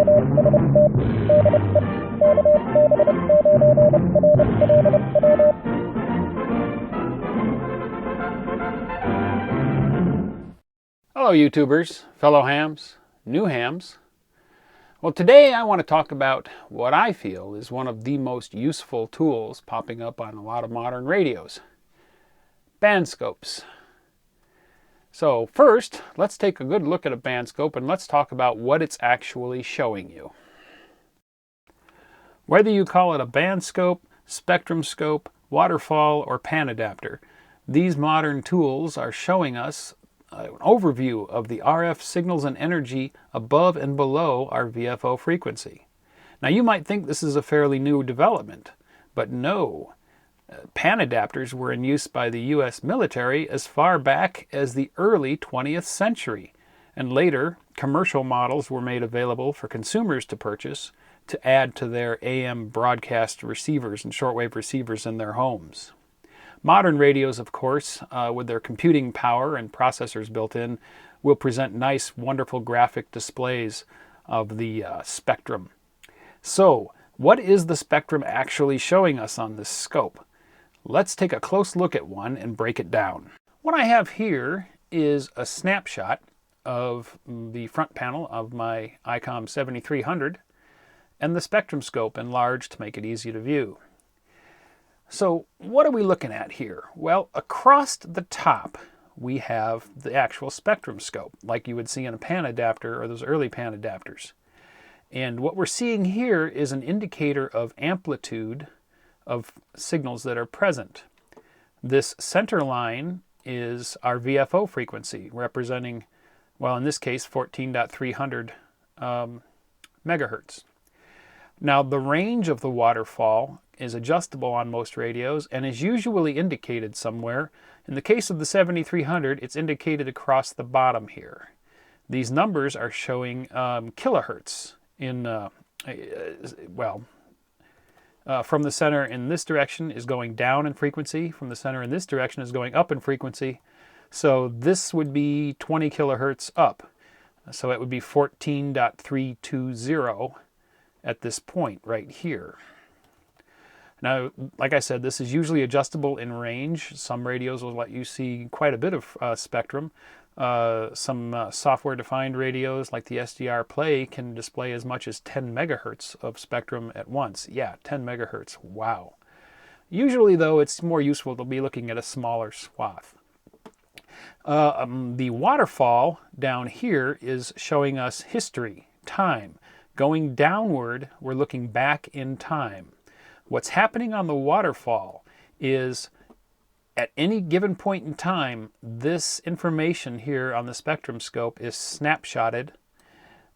Hello YouTubers, fellow hams, new hams. Well, today I want to talk about what I feel is one of the most useful tools popping up on a lot of modern radios. Band scopes. So first, let's take a good look at a band scope and let's talk about what it's actually showing you. Whether you call it a band scope, spectrum scope, waterfall, or pan adapter, these modern tools are showing us an overview of the RF signals and energy above and below our VFO frequency. Now you might think this is a fairly new development, but no. Pan adapters were in use by the US military as far back as the early 20th century, and later commercial models were made available for consumers to purchase to add to their AM broadcast receivers and shortwave receivers in their homes. Modern radios, of course, with their computing power and processors built in, will present nice, wonderful graphic displays of the spectrum. So, what is the spectrum actually showing us on this scope? Let's take a close look at one and break it down. What I have here is a snapshot of the front panel of my ICOM 7300 and the spectrum scope enlarged to make it easy to view. So what are we looking at here? Well, across the top we have the actual spectrum scope, like you would see in a pan adapter or those early pan adapters. And what we're seeing here is an indicator of amplitude of signals that are present. This center line is our VFO frequency, representing, well, in this case, 14.300 megahertz. Now, the range of the waterfall is adjustable on most radios and is usually indicated somewhere. In the case of the 7300, it's indicated across the bottom here. These numbers are showing kilohertz in, from the center in this direction is going down in frequency, from the center in this direction is going up in frequency. So this would be 20 kilohertz up. So it would be 14.320 at this point right here. Now, like I said, this is usually adjustable in range. Some radios will let you see quite a bit of spectrum. Some software-defined radios like the SDR Play can display as much as 10 megahertz of spectrum at once. Yeah, 10 megahertz. Wow. Usually, though, it's more useful to be looking at a smaller swath. The waterfall down here is showing us history, time. Going downward, we're looking back in time. What's happening on the waterfall is at any given point in time, this information here on the spectrum scope is snapshotted,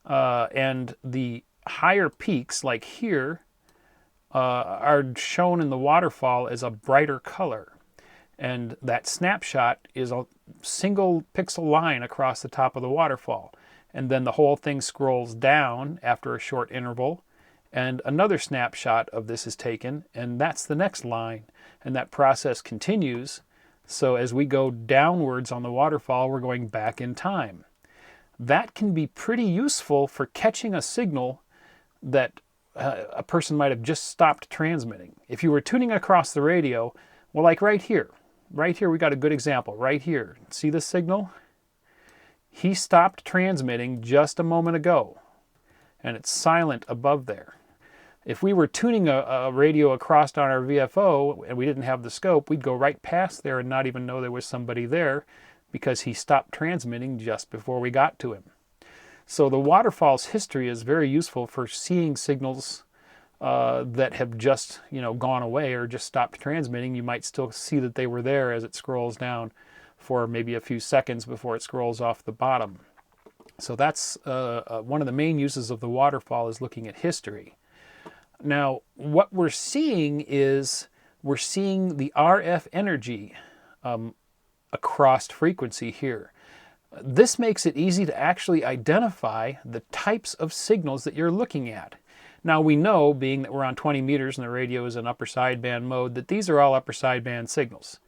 and the higher peaks, like here, are shown in the waterfall as a brighter color. And that snapshot is a single pixel line across the top of the waterfall. And then the whole thing scrolls down after a short interval, and another snapshot of this is taken, and that's the next line. And that process continues. So as we go downwards on the waterfall, we're going back in time. That can be pretty useful for catching a signal that a person might have just stopped transmitting. If you were tuning across the radio, well, like right here we got a good example. Right here, see this signal? He stopped transmitting just a moment ago, and it's silent above there. If we were tuning a radio across on our VFO and we didn't have the scope, we'd go right past there and not even know there was somebody there because he stopped transmitting just before we got to him. So the waterfall's history is very useful for seeing signals that have just gone away or just stopped transmitting. You might still see that they were there as it scrolls down for maybe a few seconds before it scrolls off the bottom. So that's one of the main uses of the waterfall, is looking at history. Now, what we're seeing is we're seeing the RF energy across frequency here. This makes it easy to actually identify the types of signals that you're looking at. Now we know, being that we're on 20 meters and the radio is in upper sideband mode, that these are all upper sideband signals.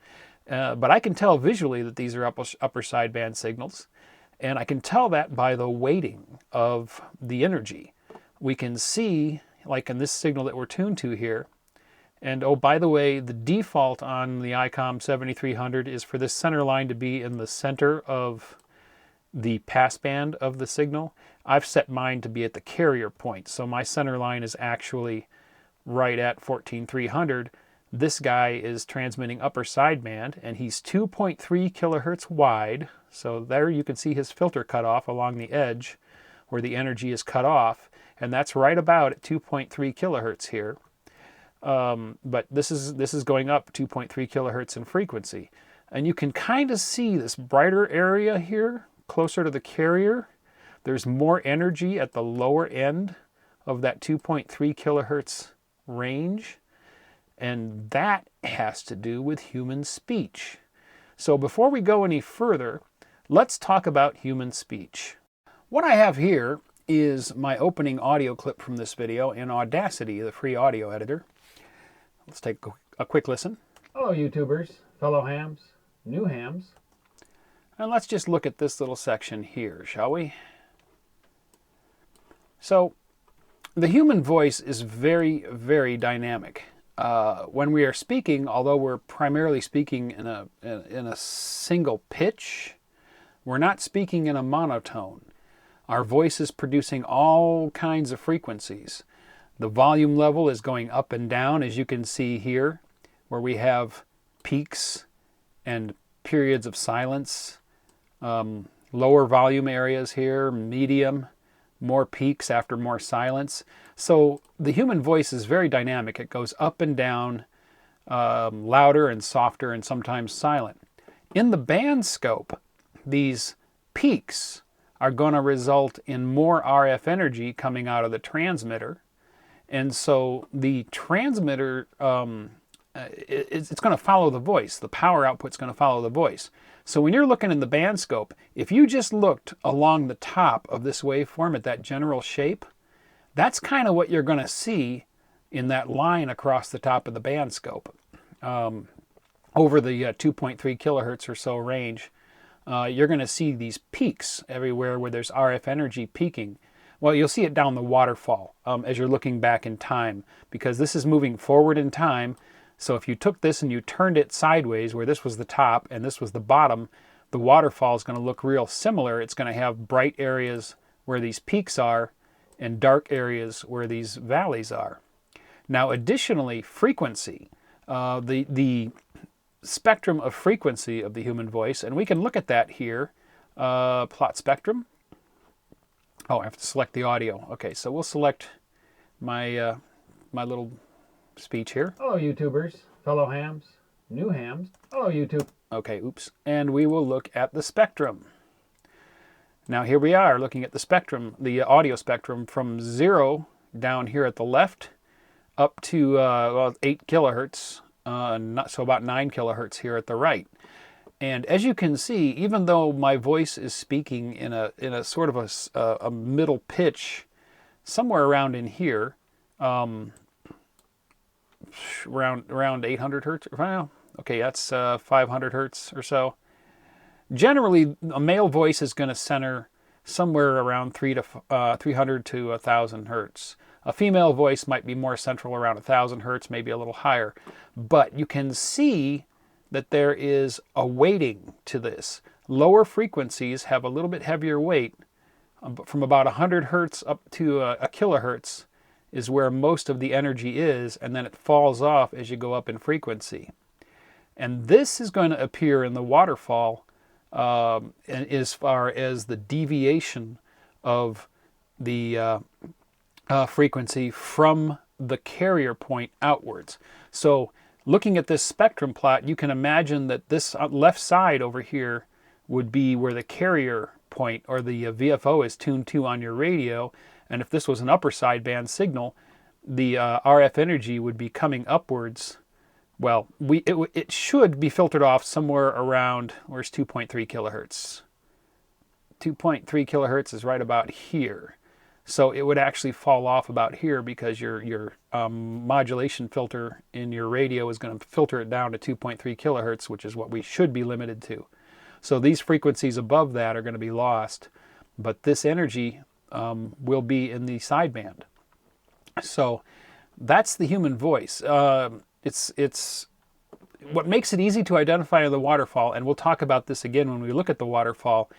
But I can tell visually that these are upper sideband signals, and I can tell that by the weighting of the energy. we can see, like in this signal that we're tuned to here, and oh, by the way, the default on the ICOM 7300 is for this center line to be in the center of the passband of the signal. I've set mine to be at the carrier point, so my center line is actually right at 14300. This guy is transmitting upper sideband, and he's 2.3 kilohertz wide, so there you can see his filter cutoff along the edge where the energy is cut off, and that's right about at 2.3 kilohertz here. But this is going up 2.3 kilohertz in frequency. And you can kind of see this brighter area here, closer to the carrier. There's more energy at the lower end of that 2.3 kilohertz range. And that has to do with human speech. So before we go any further, let's talk about human speech. What I have here is my opening audio clip from this video in Audacity, the free audio editor. Let's take a quick listen. Hello YouTubers, fellow hams, new hams. And let's just look at this little section here, shall we? So, the human voice is very, very dynamic. When we are speaking, although we're primarily speaking in a single pitch, we're not speaking in a monotone. Our voice is producing all kinds of frequencies. The volume level is going up and down, as you can see here, where we have peaks and periods of silence, lower volume areas here, medium, more peaks after more silence. So the human voice is very dynamic. It goes up and down, louder and softer and sometimes silent. In the band scope, these peaks are going to result in more RF energy coming out of the transmitter. And so the transmitter, it's going to follow the voice. The power output's going to follow the voice. So when you're looking in the band scope, if you just looked along the top of this waveform at that general shape, that's kind of what you're going to see in that line across the top of the band scope. Over the 2.3 kilohertz or so range, you're going to see these peaks everywhere where there's RF energy peaking. Well, you'll see it down the waterfall as you're looking back in time, because this is moving forward in time. So if you took this and you turned it sideways, where this was the top and this was the bottom, the waterfall is going to look real similar. It's going to have bright areas where these peaks are and dark areas where these valleys are. Now, additionally, frequency, the spectrum of frequency of the human voice, and we can look at that here. Plot spectrum. Oh, I have to select the audio. Okay, so we'll select my my little speech here. Hello YouTubers, fellow hams, new hams. Hello YouTube. Okay, oops. And we will look at the spectrum. Now here we are looking at the spectrum, the audio spectrum from 0 down here at the left up to 8 kilohertz, so about 9 kilohertz here at the right. And as you can see, even though my voice is speaking in a sort of a middle pitch, somewhere around in here, around 800 hertz. Well, okay, that's 500 hertz or so. Generally, a male voice is going to center somewhere around 300 to 1,000 hertz. A female voice might be more central around 1,000 hertz, maybe a little higher. But you can see that there is a weighting to this. Lower frequencies have a little bit heavier weight. From about 100 hertz up to a kilohertz is where most of the energy is, and then it falls off as you go up in frequency. And this is going to appear in the waterfall as far as the deviation of the frequency from the carrier point outwards. So looking at this spectrum plot, you can imagine that this left side over here would be where the carrier point or the VFO is tuned to on your radio. And if this was an upper sideband signal, the RF energy would be coming upwards. Well, it should be filtered off somewhere around, where's 2.3 kilohertz? 2.3 kilohertz is right about here. So it would actually fall off about here because your modulation filter in your radio is going to filter it down to 2.3 kilohertz, which is what we should be limited to. So these frequencies above that are going to be lost, but this energy will be in the sideband. So that's the human voice. It's what makes it easy to identify the waterfall, and we'll talk about this again when we look at the waterfall,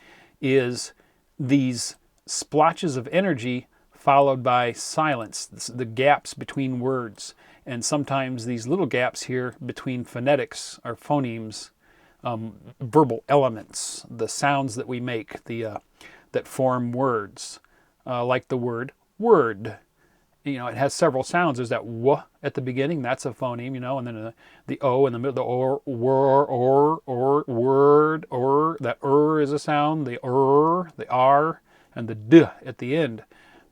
is these splotches of energy followed by silence, the gaps between words, and sometimes these little gaps here between phonetics or phonemes, verbal elements, the sounds that we make, that form words, like the word word. It has several sounds. There's that w at the beginning, that's a phoneme, and then the o in the middle, the or, word, or, that is a sound, the the r, and the d at the end.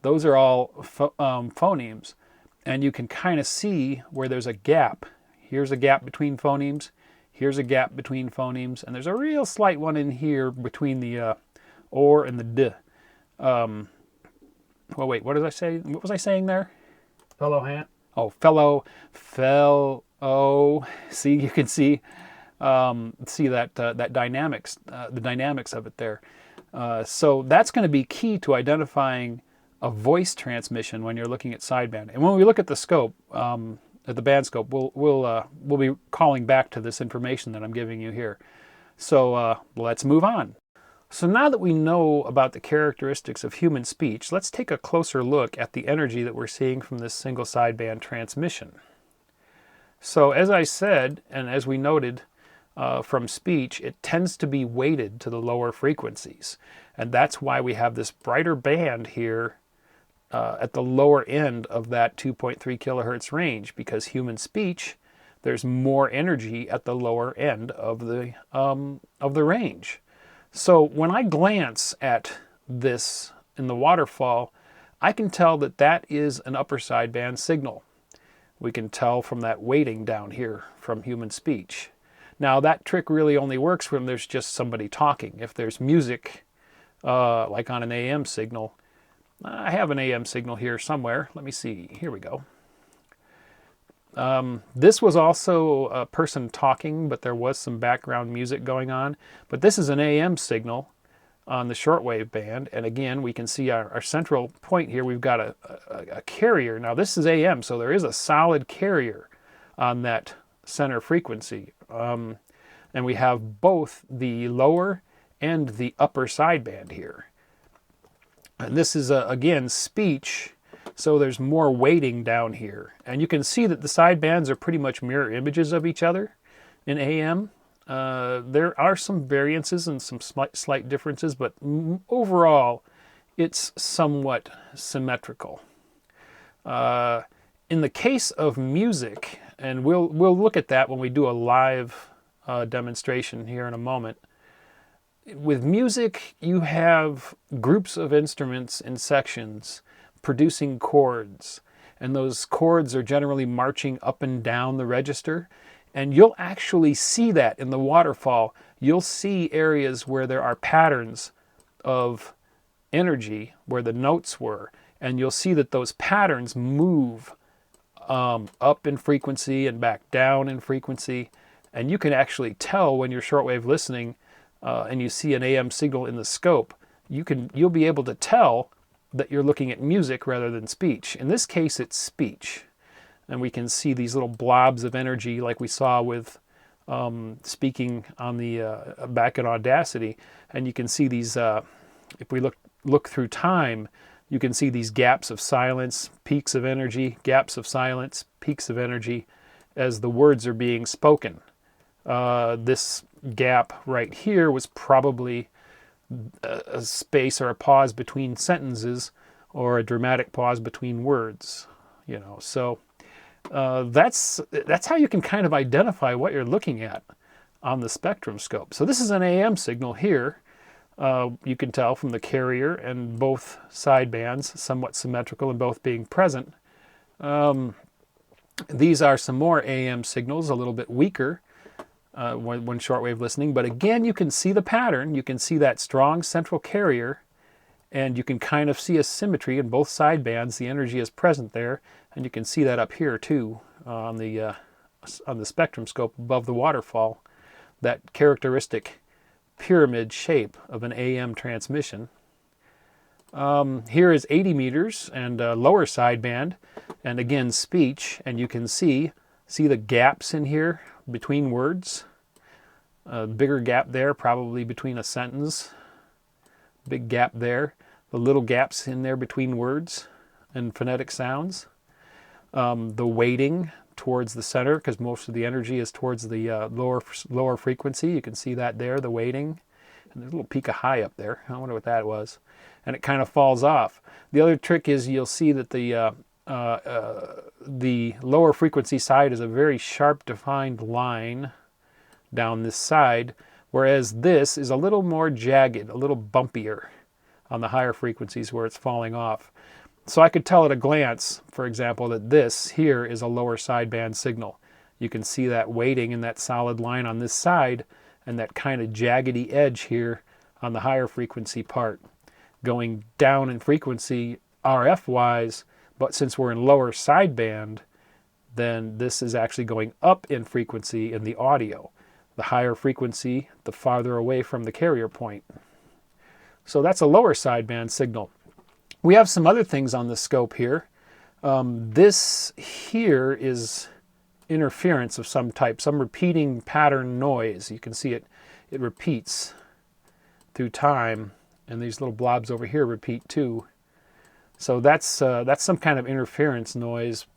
Those are all phonemes, and you can kind of see where there's a gap. Here's a gap between phonemes, here's a gap between phonemes, and there's a real slight one in here between the or and the d. Well, wait, what did I say? What was I saying there? Fellow Hant. Oh, See, you can see that dynamics, the dynamics of it there. So that's going to be key to identifying a voice transmission when you're looking at sideband. And when we look at the scope, at the band scope, we'll be calling back to this information that I'm giving you here. So let's move on. So now that we know about the characteristics of human speech, let's take a closer look at the energy that we're seeing from this single sideband transmission. So as I said, and as we noted from speech, it tends to be weighted to the lower frequencies. And that's why we have this brighter band here at the lower end of that 2.3 kilohertz range, because human speech, there's more energy at the lower end of the range. So when I glance at this in the waterfall, I can tell that that is an upper sideband signal. We can tell from that weighting down here from human speech. Now that trick really only works when there's just somebody talking. If there's music, like on an AM signal, I have an AM signal here somewhere. Let me see. Here we go. This was also a person talking, but there was some background music going on. But this is an AM signal on the shortwave band. And again, we can see our central point here. We've got a carrier. Now this is AM, so there is a solid carrier on that center frequency. And we have both the lower and the upper sideband here. And this is, again, speech. So there's more weighting down here. And you can see that the sidebands are pretty much mirror images of each other in AM. There are some variances and some slight differences, but overall, it's somewhat symmetrical. In the case of music, and we'll look at that when we do a live demonstration here in a moment. With music, you have groups of instruments in sections producing chords, and those chords are generally marching up and down the register, and you'll actually see that in the waterfall. You'll see areas where there are patterns of energy where the notes were, and you'll see that those patterns move up in frequency and back down in frequency, and you can actually tell when you're shortwave listening and you see an AM signal in the scope, you'll be able to tell that you're looking at music rather than speech. In this case, it's speech. And we can see these little blobs of energy like we saw with speaking on the back in Audacity. And you can see these, if we look through time, you can see these gaps of silence, peaks of energy, gaps of silence, peaks of energy as the words are being spoken. This gap right here was probably a space or a pause between sentences or a dramatic pause between words, so that's how you can kind of identify what you're looking at on the spectrum scope. So this is an AM signal here. You can tell from the carrier and both sidebands somewhat symmetrical and both being present. These are some more AM signals, a little bit weaker when shortwave listening, but again, you can see the pattern. You can see that strong central carrier, and you can kind of see a symmetry in both sidebands. The energy is present there, and you can see that up here too on the spectrum scope above the waterfall, that characteristic pyramid shape of an AM transmission. Here is 80 meters and lower sideband, and again speech, and you can see the gaps in here between words. A bigger gap there, probably between a sentence. Big gap there. The little gaps in there between words and phonetic sounds. The weighting towards the center, because most of the energy is towards the lower frequency. You can see that there, the weighting. And there's a little peak of high up there. I wonder what that was. And it kind of falls off. The other trick is you'll see that the lower frequency side is a very sharp defined line down this side, whereas this is a little more jagged, a little bumpier on the higher frequencies where it's falling off. So I could tell at a glance, for example, that this here is a lower sideband signal. You can see that weighting in that solid line on this side and that kind of jaggedy edge here on the higher frequency part. Going down in frequency RF-wise, but since we're in lower sideband, then this is actually going up in frequency in the audio. The higher frequency, the farther away from the carrier point. So that's a lower sideband signal. We have some other things on the scope here. This here is interference of some type, some repeating pattern noise. You can see it repeats through time, and these little blobs over here repeat too. So that's some kind of interference noise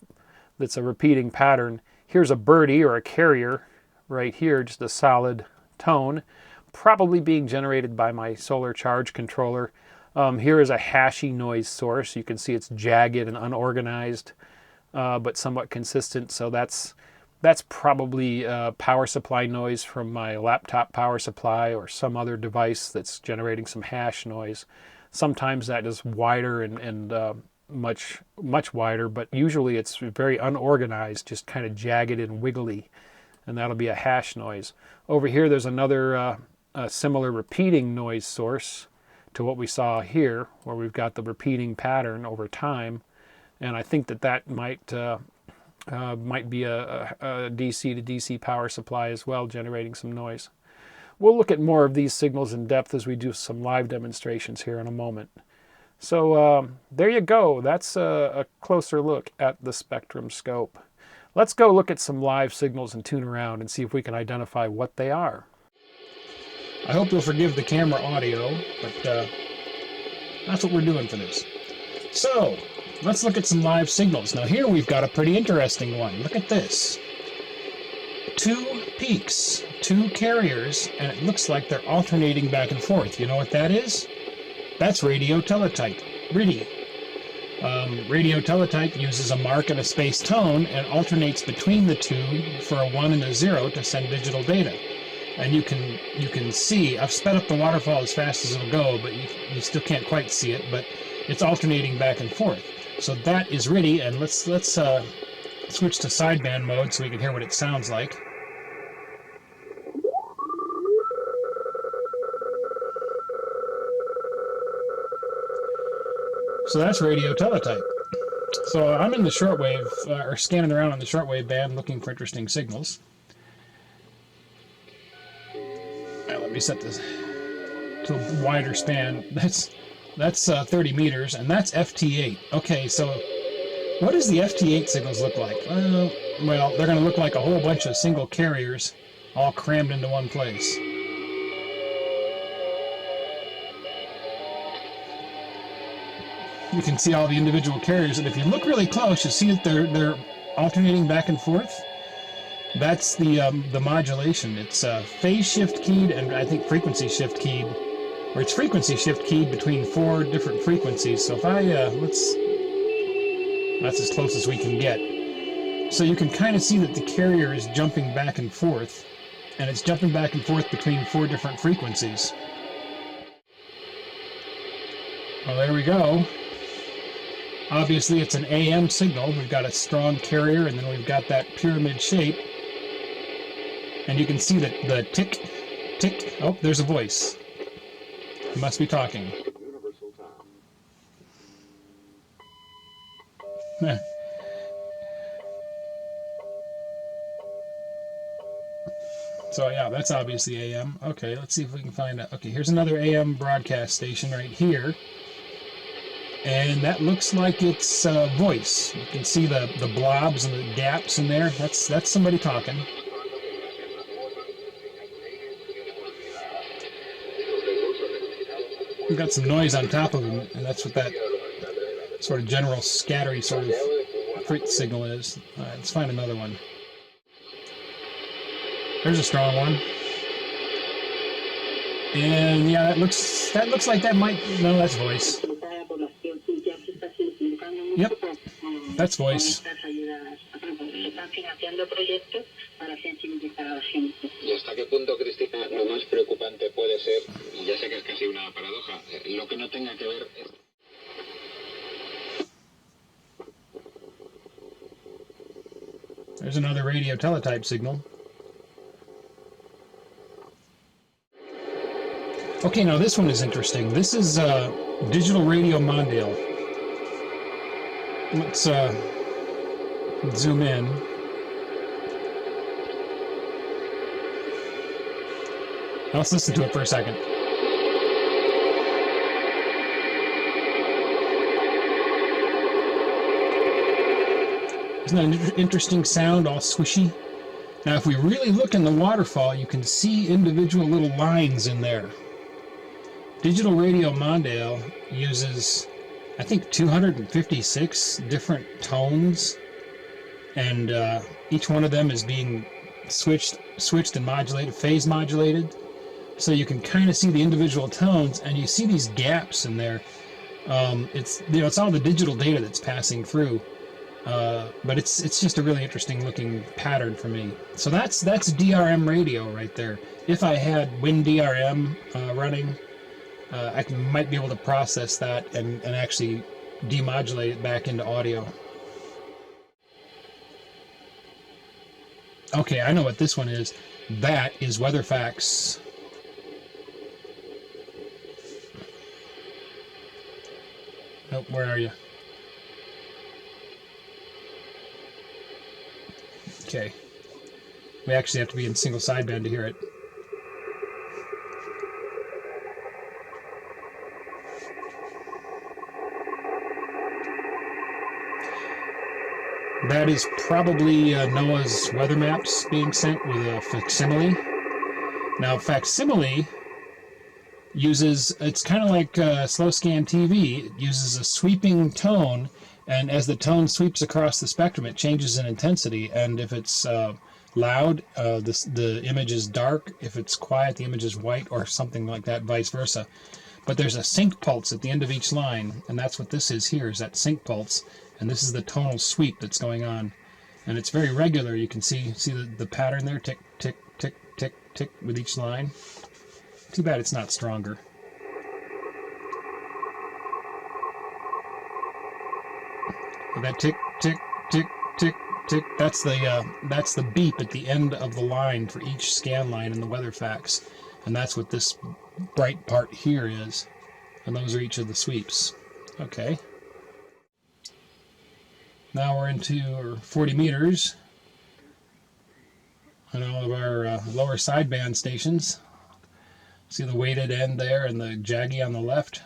that's a repeating pattern. Here's a birdie or a carrier right here, just a solid tone, probably being generated by my solar charge controller. Here is a hashy noise source. You can see it's jagged and unorganized, but somewhat consistent. So that's probably power supply noise from my laptop power supply or some other device that's generating some hash noise. Sometimes that is wider and much wider, but usually it's very unorganized, just kind of jagged and wiggly, and that'll be a hash noise. Over here there's another similar repeating noise source to what we saw here, where we've got the repeating pattern over time, and I think that might be a DC to DC power supply as well, generating some noise. We'll look at more of these signals in depth as we do some live demonstrations here in a moment. So there you go. That's a closer look at the spectrum scope. Let's go look at some live signals and tune around and see if we can identify what they are. I hope you'll forgive the camera audio, but that's what we're doing for this. So, let's look at some live signals. Now here we've got a pretty interesting one. Look at this. 2 peaks, 2 carriers, and it looks like they're alternating back and forth. You know what that is? That's radio teletype, RTTY. Radio teletype uses a mark and a space tone and alternates between the two for a 1 and a 0 to send digital data. And you can see, I've sped up the waterfall as fast as it'll go, but you still can't quite see it, but it's alternating back and forth. So that is RTTY, and let's switch to sideband mode so we can hear what it sounds like. So that's radio teletype. So I'm in the shortwave, or scanning around on the shortwave band looking for interesting signals. Now let me set this to a wider span. That's 30 meters, and that's FT8. Okay, so what does the FT8 signals look like? Well, they're going to look like a whole bunch of single carriers all crammed into one place. You can see all the individual carriers, and if you look really close, you see that they're alternating back and forth. That's the modulation. It's phase shift keyed and I think frequency shift keyed, or it's frequency shift keyed between 4 different frequencies. So if I that's as close as we can get. So you can kind of see that the carrier is jumping back and forth, and it's jumping back and forth between 4 different frequencies. Well, there we go. Obviously, it's an AM signal. We've got a strong carrier, and then we've got that pyramid shape. And you can see that the tick, tick. Oh, there's a voice. He must be talking. So yeah, that's obviously AM. Okay, let's see if we can find out. Okay, here's another AM broadcast station right here. And that looks like it's voice. You can see the blobs and the gaps in there. That's somebody talking. We've got some noise on top of them, and that's what that sort of general scattery sort of fritz signal is. All right, let's find another one. There's a strong one. And yeah, that looks like that might, no, that's voice. Yep, that's voice. ¿Y hasta qué punto, Cristina, lo más preocupante puede ser, y ya sé que es casi una paradoja, lo que no tenga que ver es... There's another radio teletype signal. Okay, now this one is interesting. This is Digital Radio Mondale. Let's zoom in. Now let's listen to it for a second. Isn't that an interesting sound, all swishy? Now, if we really look in the waterfall, you can see individual little lines in there. Digital Radio Mondale uses, I think, 256 different tones, and each one of them is being switched and modulated, phase modulated, so you can kind of see the individual tones, and you see these gaps in there. It's all the digital data that's passing through, but it's just a really interesting looking pattern for me. So that's DRM radio right there. If I had WinDRM running, I might be able to process that and actually demodulate it back into audio. Okay, I know what this one is. That is WeatherFax. Oh, where are you? Okay. We actually have to be in single sideband to hear it. That is probably NOAA's weather maps being sent with a facsimile. Now, facsimile uses, it's kind of like slow scan TV. It uses a sweeping tone, and as the tone sweeps across the spectrum, it changes in intensity. And if it's loud, the image is dark. If it's quiet, the image is white, or something like that, vice versa. But there's a sync pulse at the end of each line, and that's what this is here, is that sync pulse. And this is the tonal sweep that's going on. And it's very regular. You can see the pattern there, tick, tick, tick, tick, tick, with each line. Too bad it's not stronger. And that tick, tick, tick, tick, tick, that's the beep at the end of the line for each scan line in the WeatherFax. And that's what this bright part here is. And those are each of the sweeps. Okay. Now we're into 40 meters on all of our lower sideband stations. See the weighted end there and the jaggy on the left.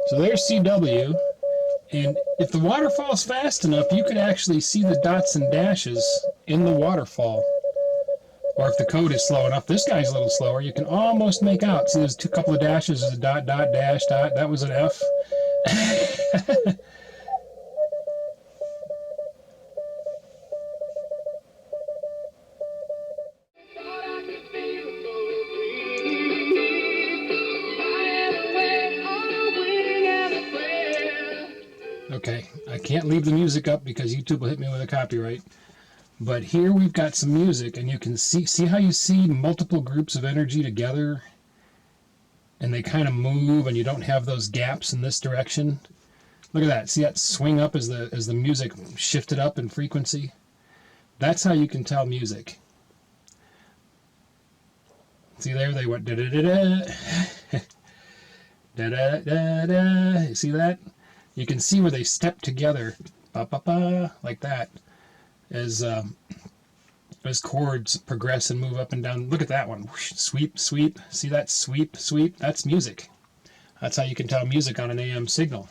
So there's CW. And if the waterfall's fast enough, you could actually see the dots and dashes in the waterfall. Or if the code is slow enough, this guy's a little slower, you can almost make out. See, there's a couple of dashes, there's a dot, dot, dash, dot. That was an F. Okay, I can't leave the music up because YouTube will hit me with a copyright. But here we've got some music, and you can see how you see multiple groups of energy together, and they kind of move, and you don't have those gaps in this direction. Look at that. See that swing up as the music shifted up in frequency? That's how you can tell music. See there, they went da da da da da da da da da. You see that? You can see where they step together, ba-ba-ba, like that, as chords progress and move up and down. Look at that one. Whoosh, sweep, sweep. See that sweep, sweep? That's music. That's how you can tell music on an AM signal.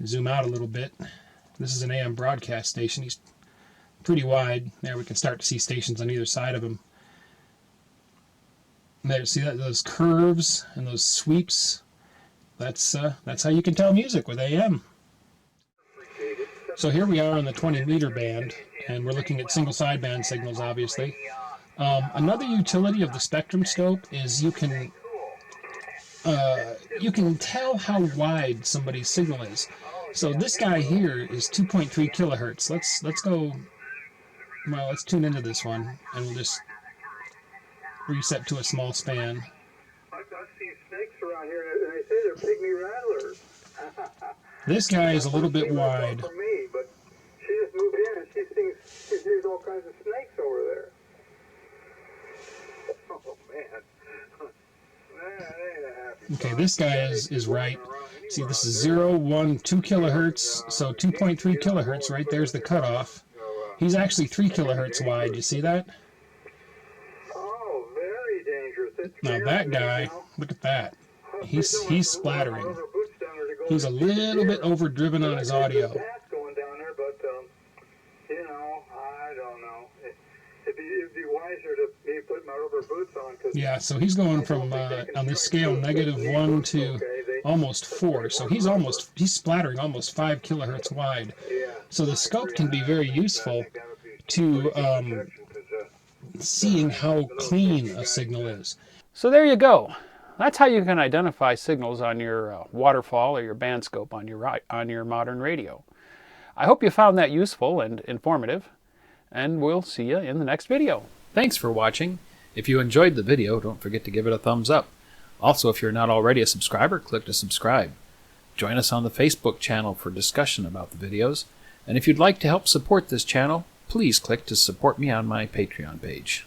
Zoom out a little bit. This is an AM broadcast station. He's pretty wide. There we can start to see stations on either side of him. There, see that, those curves and those sweeps? That's how you can tell music with AM. So here we are on the 20-meter band, and we're looking at single sideband signals, obviously. Another utility of the spectrum scope is you can tell how wide somebody's signal is. So this guy here is 2.3 kilohertz. Let's go. Well, let's tune into this one, and we'll just reset to a small span. I've seen snakes around here, and they say they're pygmy rattlers. This guy is a little bit wide. For me, but she just moved in, and she sees all kinds of snakes over there. Oh man. Okay, this guy is right. See, this is 0, 1, 2 kilohertz, so 2.3 kilohertz, right there's the cutoff. He's actually 3 kilohertz wide, you see that? Oh, very dangerous. Now that guy, look at that. He's splattering. He's a little bit overdriven on his audio. Going down there, but you know, I don't know. It'd be wiser to me put my rubber boots on. Yeah, so he's going from on this scale -1 to almost 4. So he's splattering almost 5 kilohertz wide. So the scope can be very useful to seeing how clean a signal is. So there you go. That's how you can identify signals on your waterfall or your band scope on your modern radio. I hope you found that useful and informative, and we'll see you in the next video. Thanks for watching. If you enjoyed the video, don't forget to give it a thumbs up. Also, if you're not already a subscriber, click to subscribe. Join us on the Facebook channel for discussion about the videos. And if you'd like to help support this channel, please click to support me on my Patreon page.